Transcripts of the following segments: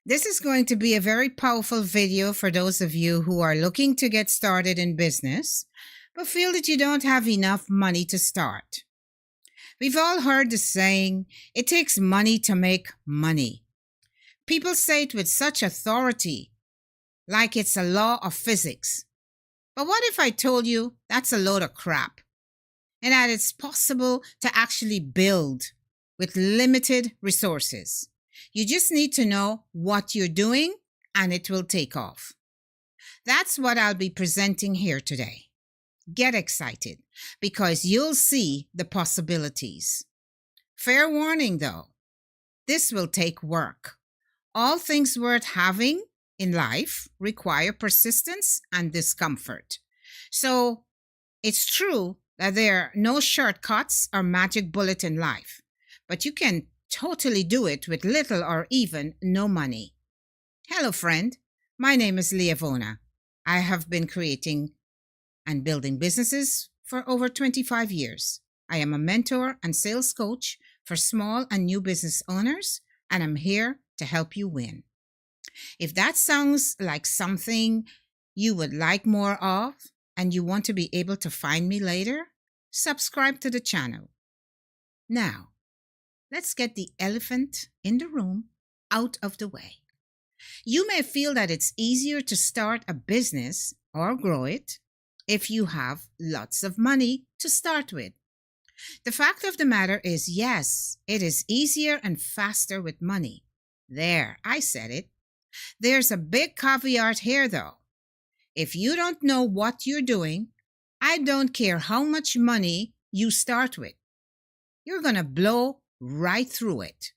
This is going to be a very powerful video for those of you who are looking to get started in business, but feel that you don't have enough money to start. We've all heard the saying, it takes money to make money. People say it with such authority, like it's a law of physics. But what if I told you that's a load of crap, and that it's possible to actually build with limited resources? You just need to know what you're doing and it will take off. That's what I'll be presenting here today. Get excited because you'll see the possibilities. Fair warning though, this will take work. All things worth having in life require persistence and discomfort. So it's true that there are no shortcuts or magic bullet in life, but you can totally do it with little or even no money. Hello, friend. My name is Leavona. I have been creating and building businesses for over 25 years. I am a mentor and sales coach for small and new business owners, and I'm here to help you win. If that sounds like something you would like more of and you want to be able to find me later, subscribe to the channel. Now, let's get the elephant in the room out of the way. You may feel that it's easier to start a business or grow it if you have lots of money to start with. The fact of the matter is, yes, it is easier and faster with money. There, I said it. There's a big caveat here though. If you don't know what you're doing, I don't care how much money you start with. You're going to blow right through it.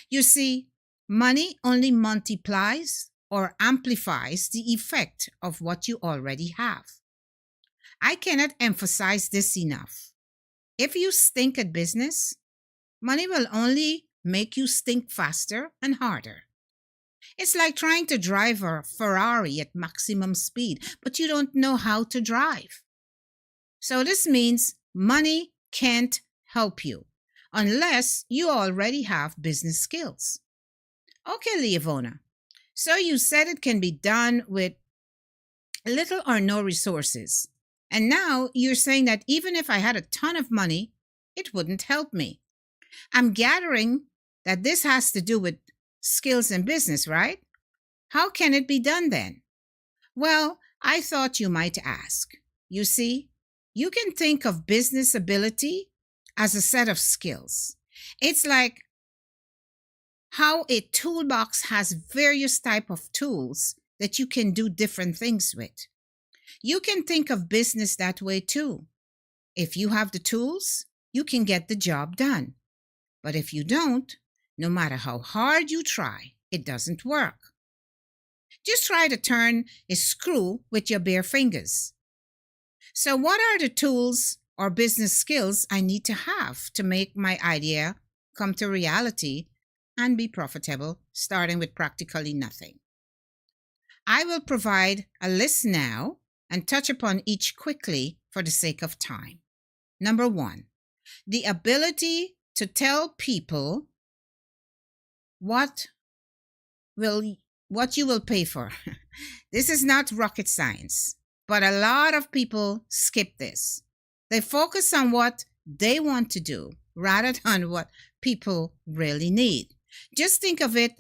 You see, money only multiplies or amplifies the effect of what you already have. I cannot emphasize this enough. If you stink at business, money will only make you stink faster and harder. It's like trying to drive a Ferrari at maximum speed, but you don't know how to drive. So this means money can't help you unless you already have business skills. Okay, Leavona. So you said it can be done with little or no resources. And now you're saying that even if I had a ton of money, it wouldn't help me. I'm gathering that this has to do with skills in business, right? How can it be done then? Well, I thought you might ask. You see, you can think of business ability as a set of skills. It's like how a toolbox has various type of tools that you can do different things with. You can think of business that way too. If you have the tools, you can get the job done. But if you don't, no matter how hard you try, it doesn't work. Just try to turn a screw with your bare fingers. So what are the tools or business skills I need to have to make my idea come to reality and be profitable, starting with practically nothing? I will provide a list now and touch upon each quickly for the sake of time. Number 1, the ability to tell people what you will pay for. This is not rocket science, but a lot of people skip this. They focus on what they want to do rather than what people really need. Just think of it.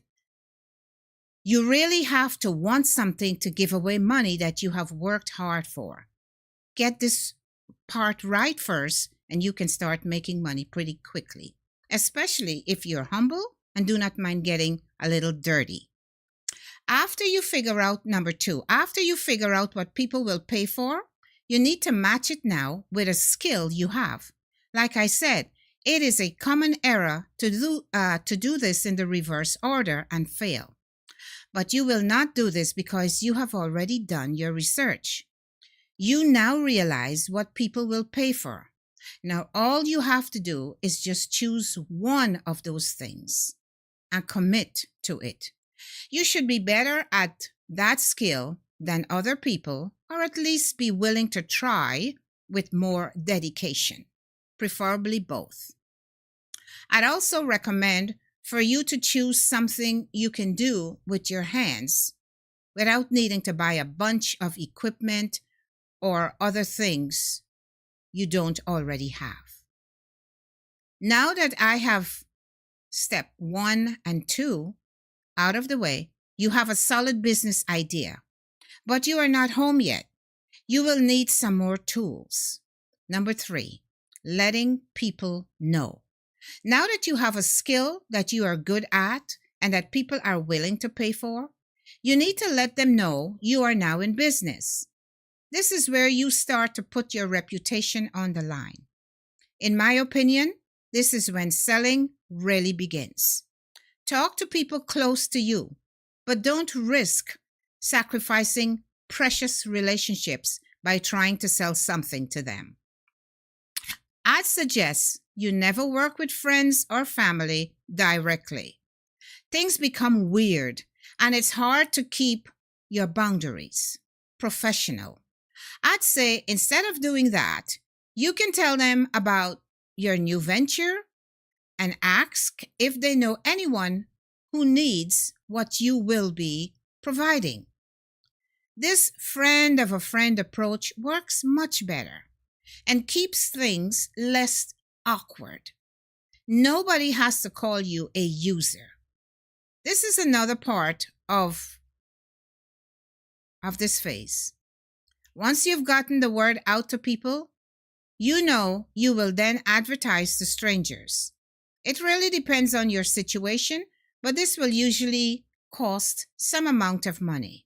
You really have to want something to give away money that you have worked hard for. Get this part right first, and you can start making money pretty quickly, especially if you're humble and do not mind getting a little dirty. After you figure out, number 2, after you figure out what people will pay for, you need to match it now with a skill you have. Like I said, it is a common error to do this in the reverse order and fail. But you will not do this because you have already done your research. You now realize what people will pay for. Now all you have to do is just choose one of those things and commit to it. You should be better at that skill than other people, or at least be willing to try with more dedication, preferably both. I'd also recommend for you to choose something you can do with your hands without needing to buy a bunch of equipment or other things you don't already have. Now that I have step 1 and 2 out of the way, you have a solid business idea, but you are not home yet. You will need some more tools. Number 3, letting people know. Now that you have a skill that you are good at and that people are willing to pay for, you need to let them know you are now in business. This is where you start to put your reputation on the line. In my opinion, this is when selling really begins. Talk to people close to you, but don't risk sacrificing precious relationships by trying to sell something to them. I'd suggest you never work with friends or family directly. Things become weird, and it's hard to keep your boundaries professional. I'd say instead of doing that, you can tell them about your new venture and ask if they know anyone who needs what you will be providing. This friend of a friend approach works much better and keeps things less awkward. Nobody has to call you a user. This is another part of this phase. Once you've gotten the word out to people, you know you will then advertise to strangers. It really depends on your situation, but this will usually cost some amount of money.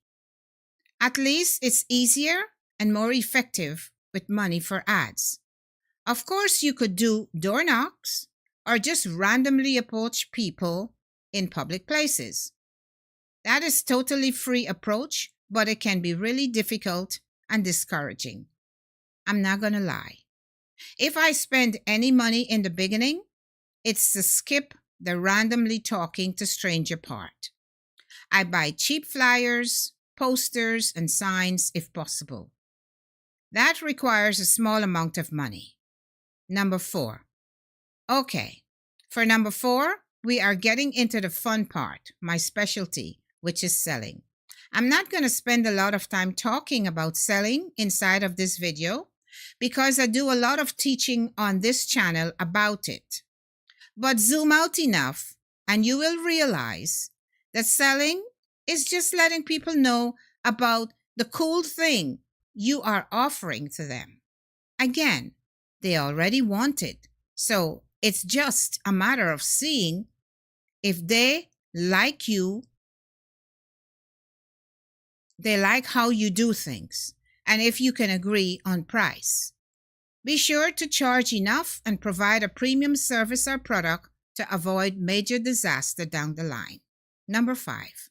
At least it's easier and more effective with money for ads. Of course, you could do door knocks or just randomly approach people in public places. That is totally free approach, but it can be really difficult and discouraging. I'm not going to lie. If I spend any money in the beginning, it's to skip the randomly talking to stranger part. I buy cheap flyers, posters, and signs if possible. That requires a small amount of money. Number 4. Okay, for number 4, we are getting into the fun part, my specialty, which is selling. I'm not going to spend a lot of time talking about selling inside of this video because I do a lot of teaching on this channel about it. But zoom out enough and you will realize that selling is just letting people know about the cool thing you are offering to them. Again, they already want it, so it's just a matter of seeing if they like you, they like how you do things, and if you can agree on price. Be sure to charge enough and provide a premium service or product to avoid major disaster down the line. Number 5.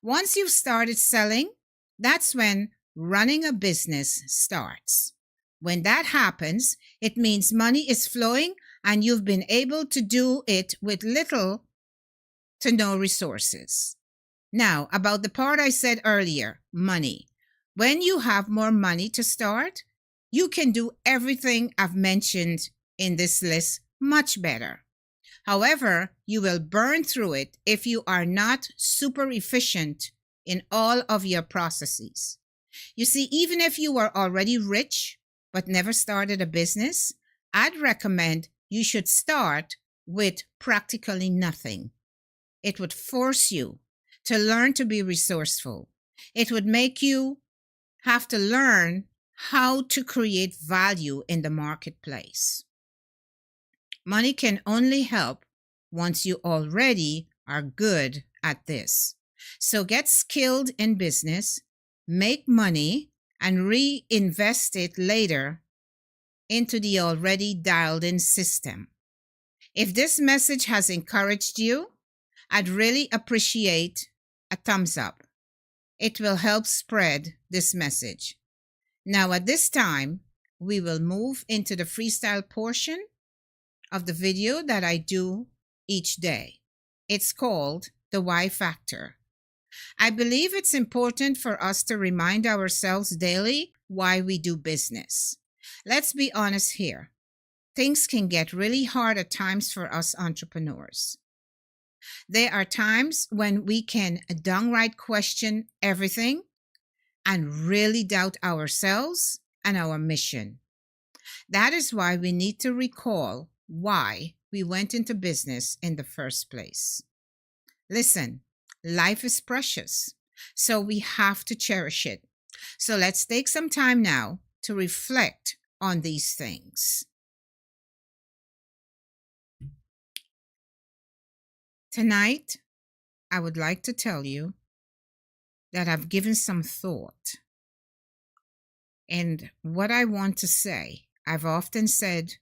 Once you've started selling, that's when running a business starts. When that happens, it means money is flowing and you've been able to do it with little to no resources. Now, about the part I said earlier, money. When you have more money to start, you can do everything I've mentioned in this list much better. However, you will burn through it if you are not super efficient in all of your processes. You see, even if you are already rich but never started a business, I'd recommend you should start with practically nothing. It would force you to learn to be resourceful. It would make you have to learn how to create value in the marketplace. Money can only help once you already are good at this. So get skilled in business, make money, and reinvest it later into the already dialed-in system. If this message has encouraged you, I'd really appreciate a thumbs up. It will help spread this message. Now at this time, we will move into the freestyle portion of the video that I do each day. It's called the Why Factor. I believe it's important for us to remind ourselves daily why we do business. Let's be honest here. Things can get really hard at times for us entrepreneurs. There are times when we can downright question everything and really doubt ourselves and our mission. That is why we need to recall why we went into business in the first place. Listen, life is precious, so we have to cherish it. So let's take some time now to reflect on these things. Tonight, I would like to tell you that I've given some thought. And what I want to say, I've often said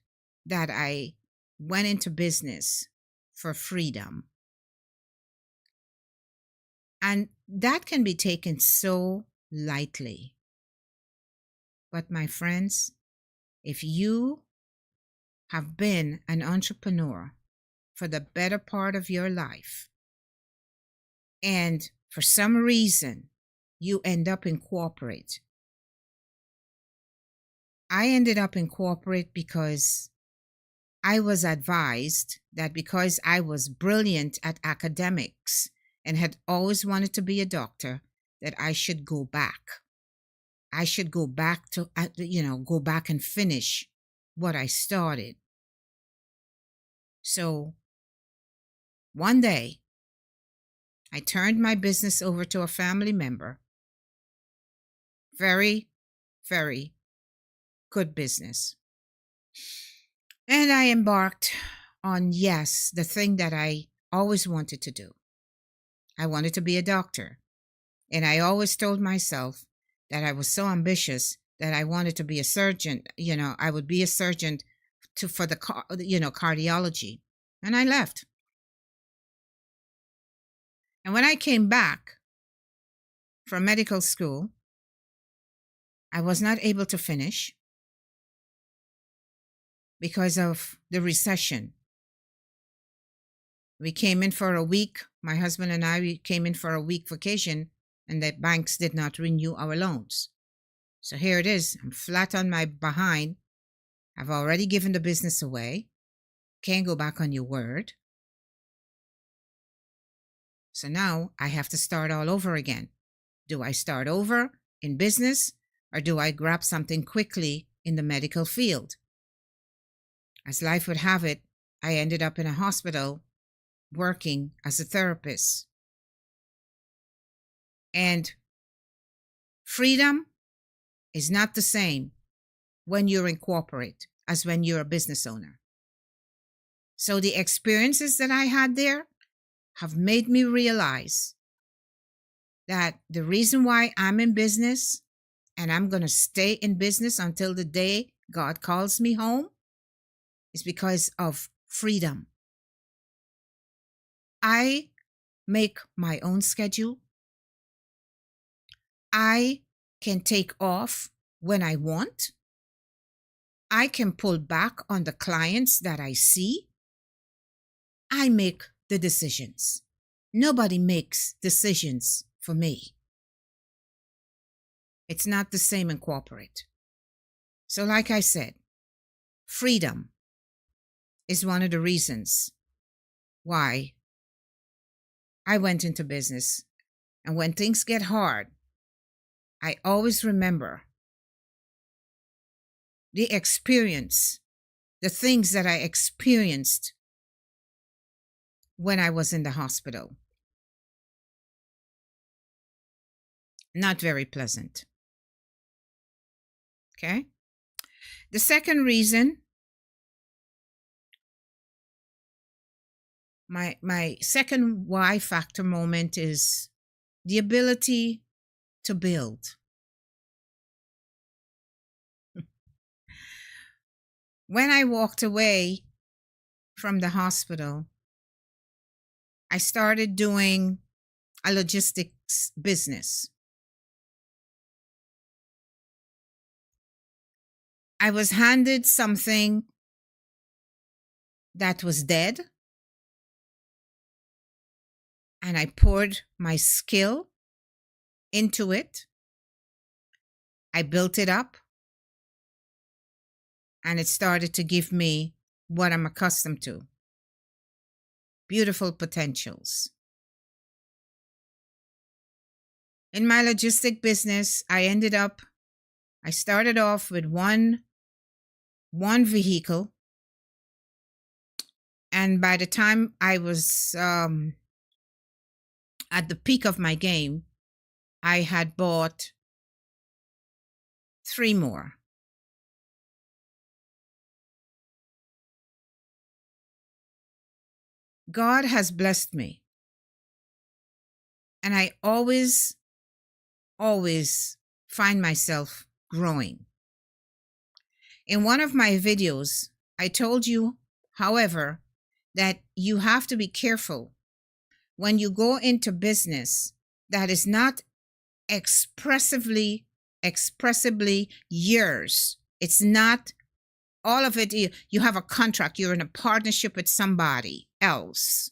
that I went into business for freedom. And that can be taken so lightly. But my friends, if you have been an entrepreneur for the better part of your life, and for some reason you end up in corporate, I ended up in corporate because I was advised that because I was brilliant at academics and had always wanted to be a doctor, that I should go back. I should go back to, go back and finish what I started. So one day, I turned my business over to a family member. Very, very good business. And I embarked on, yes, the thing that I always wanted to do. I wanted to be a doctor. And I always told myself that I was so ambitious that I wanted to be a surgeon. I would be a surgeon for the cardiology. And I left. And when I came back from medical school, I was not able to finish because of the recession. We came in for a week. My husband and we came in for a week vacation, and the banks did not renew our loans. So here it is. I'm flat on my behind. I've already given the business away. Can't go back on your word. So now I have to start all over again. Do I start over in business, or do I grab something quickly in the medical field? As life would have it, I ended up in a hospital working as a therapist. And freedom is not the same when you're in corporate as when you're a business owner. So the experiences that I had there have made me realize that the reason why I'm in business, and I'm going to stay in business until the day God calls me home, is because of freedom. I make my own schedule. I can take off when I want. I can pull back on the clients that I see. I make the decisions. Nobody makes decisions for me. It's not the same in corporate. So like I said, freedom is one of the reasons why I went into business. And when things get hard, I always remember the experience, the things that I experienced when I was in the hospital. Not very pleasant. Okay? The second reason, my second why factor moment is the ability to build. When I walked away from the hospital, I started doing a logistics business. I was handed something that was dead, and I poured my skill into it. I built it up, and it started to give me what I'm accustomed to. beautiful potentials. In my logistic business, I started off with one vehicle, and by the time I was at the peak of my game, I had bought three more. God has blessed me, and I always find myself growing. In one of my videos, I told you, however, that you have to be careful when you go into business that is not expressively yours. It's not all of it. You have a contract, you're in a partnership with somebody else.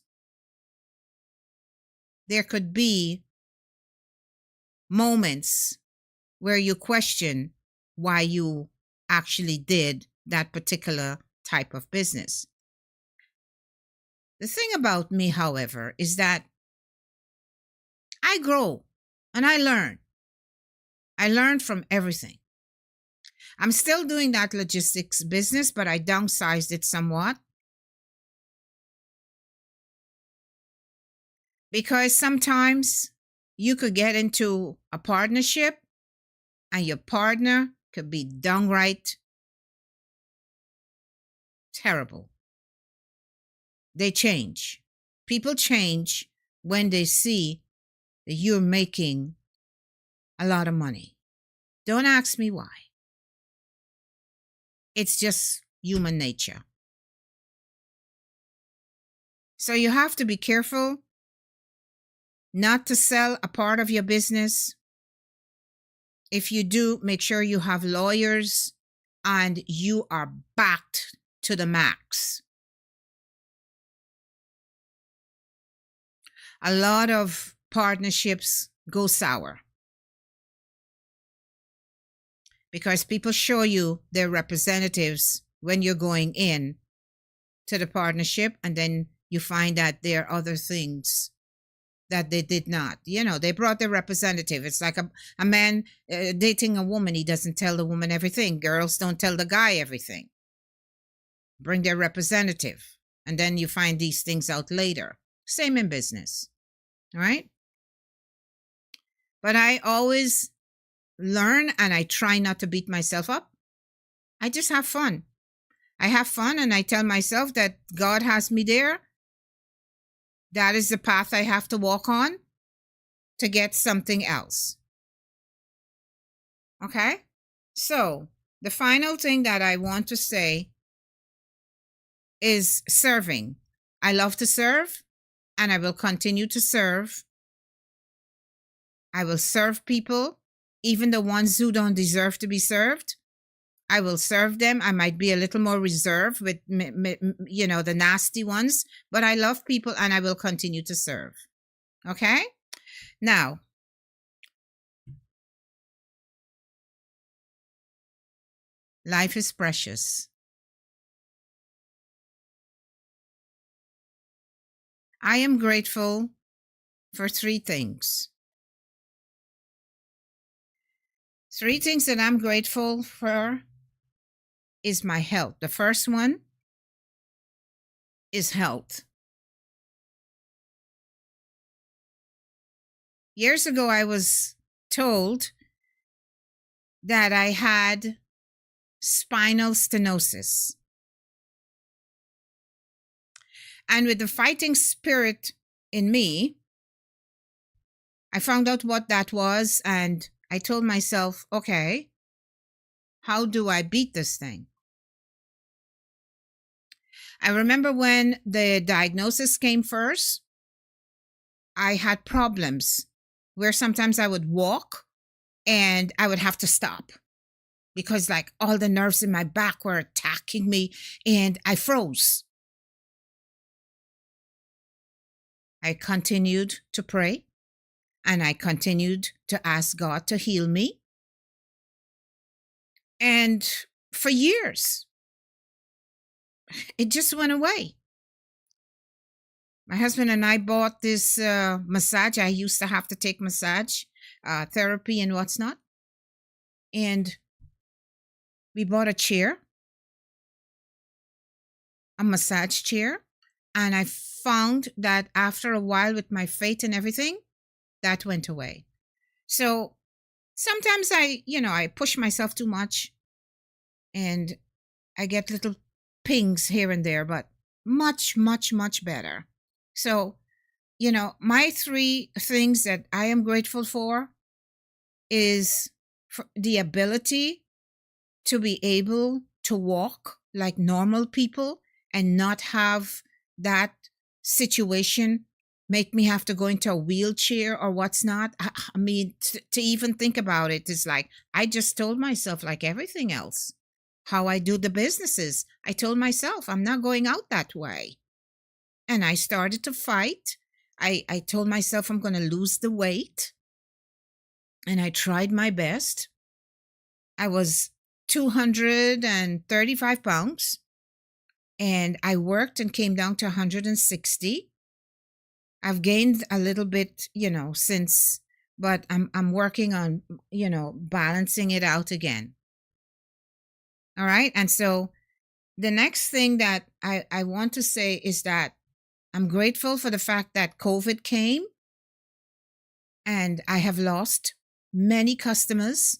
There could be moments where you question why you actually did that particular type of business. The thing about me, however, is that I grow and I learn. I learn from everything. I'm still doing that logistics business, but I downsized it somewhat. Because sometimes you could get into a partnership and your partner could be downright terrible. They change. People change when they see that you're making a lot of money. Don't ask me why. It's just human nature. So you have to be careful not to sell a part of your business. If you do, make sure you have lawyers and you are backed to the max. A lot of partnerships go sour because people show you their representatives when you're going in to the partnership, and then you find that there are other things that they did not. They brought their representative. It's like a man dating a woman. He doesn't tell the woman everything. Girls don't tell the guy everything. Bring their representative. And then you find these things out later. Same in business. All right? But I always learn and I try not to beat myself up. I just have fun. I have fun and I tell myself that God has me there. That is the path I have to walk on to get something else. Okay? So, the final thing that I want to say is serving. I love to serve and I will continue to serve. I will serve people, even the ones who don't deserve to be served. I will serve them. I might be a little more reserved with, the nasty ones, but I love people and I will continue to serve. Okay? Now, life is precious. I am grateful for three things. Three things that I'm grateful for is my health. The first one is health. Years ago, I was told that I had spinal stenosis. And with the fighting spirit in me, I found out what that was and I told myself, okay, how do I beat this thing? I remember when the diagnosis came first, I had problems where sometimes I would walk and I would have to stop because like all the nerves in my back were attacking me and I froze. I continued to pray and I continued to ask God to heal me. And for years, it just went away. My husband and I bought this massage. I used to have to take massage therapy and what's not. And we bought a chair, a massage chair. And I found that after a while, with my faith and everything, that went away. So sometimes I push myself too much and I get little pings here and there, but much, much, much better. So, my three things that I am grateful for is for the ability to be able to walk like normal people and not have that situation make me have to go into a wheelchair or what's not. I mean, to even think about it is like, I just told myself, like everything else, how I do the businesses. I told myself, I'm not going out that way. And I started to fight. I told myself I'm going to lose the weight. And I tried my best. I was 235 pounds. And I worked and came down to 160. I've gained a little bit, since, but I'm working on, balancing it out again. All right. And so the next thing that I want to say is that I'm grateful for the fact that COVID came and I have lost many customers,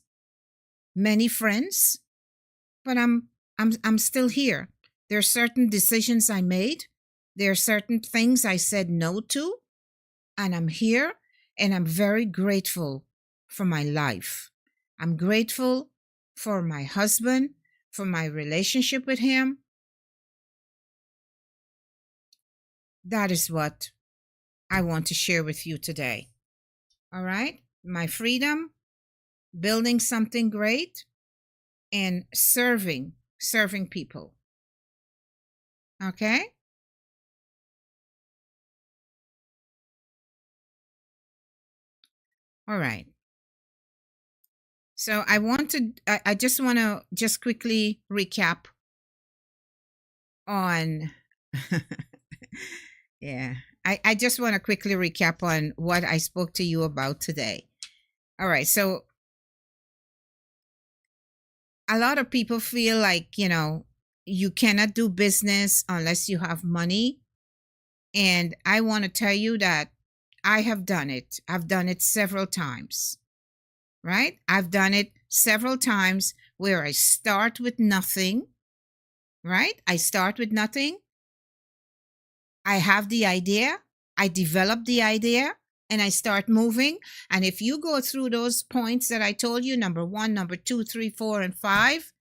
many friends, but I'm still here. There are certain decisions I made. There are certain things I said no to, and I'm here and I'm very grateful for my life. I'm grateful for my husband, for my relationship with him. That is what I want to share with you today. All right? My freedom, building something great, and serving people. Okay? All right. So I just want to just quickly recap on, yeah, I just want to quickly recap on what I spoke to you about today. All right. So a lot of people feel like, you cannot do business unless you have money. And I want to tell you that I have done it. I've done it several times, right? I've done it several times where I start with nothing, right? I start with nothing. I have the idea, I develop the idea, and I start moving. And if you go through those points that I told you, number 1, number 2, 3, 4, and 5,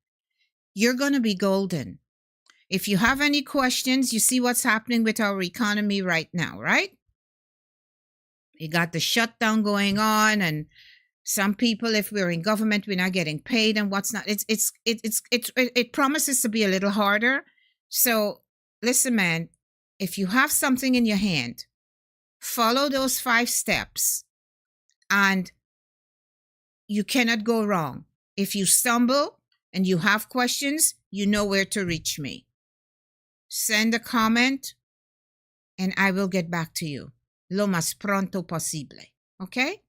you're going to be golden. If you have any questions, you see what's happening with our economy right now, right? You got the shutdown going on, and some people, if we're in government, we're not getting paid, and what's not. It promises to be a little harder. So listen, man, if you have something in your hand, follow those 5 steps, and you cannot go wrong. If you stumble and you have questions, you know where to reach me. Send a comment, and I will get back to you lo más pronto posible. Okay?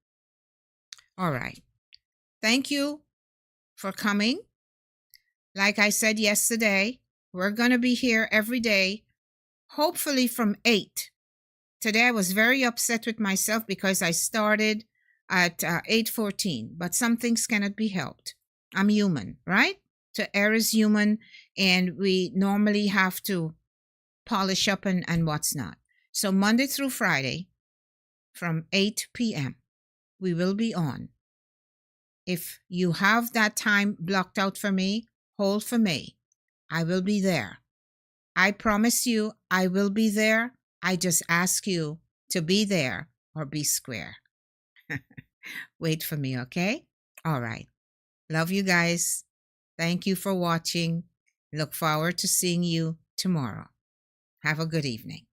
All right. Thank you for coming. Like I said yesterday, we're going to be here every day, hopefully from 8. Today I was very upset with myself because I started at 8:14, but some things cannot be helped. I'm human, right? To err is human, and we normally have to polish up and what's not. So Monday through Friday from 8 p.m., we will be on. If you have that time blocked out for me, hold for me. I will be there. I promise you, I will be there. I just ask you to be there or be square. Wait for me, okay? All right. Love you guys. Thank you for watching. Look forward to seeing you tomorrow. Have a good evening.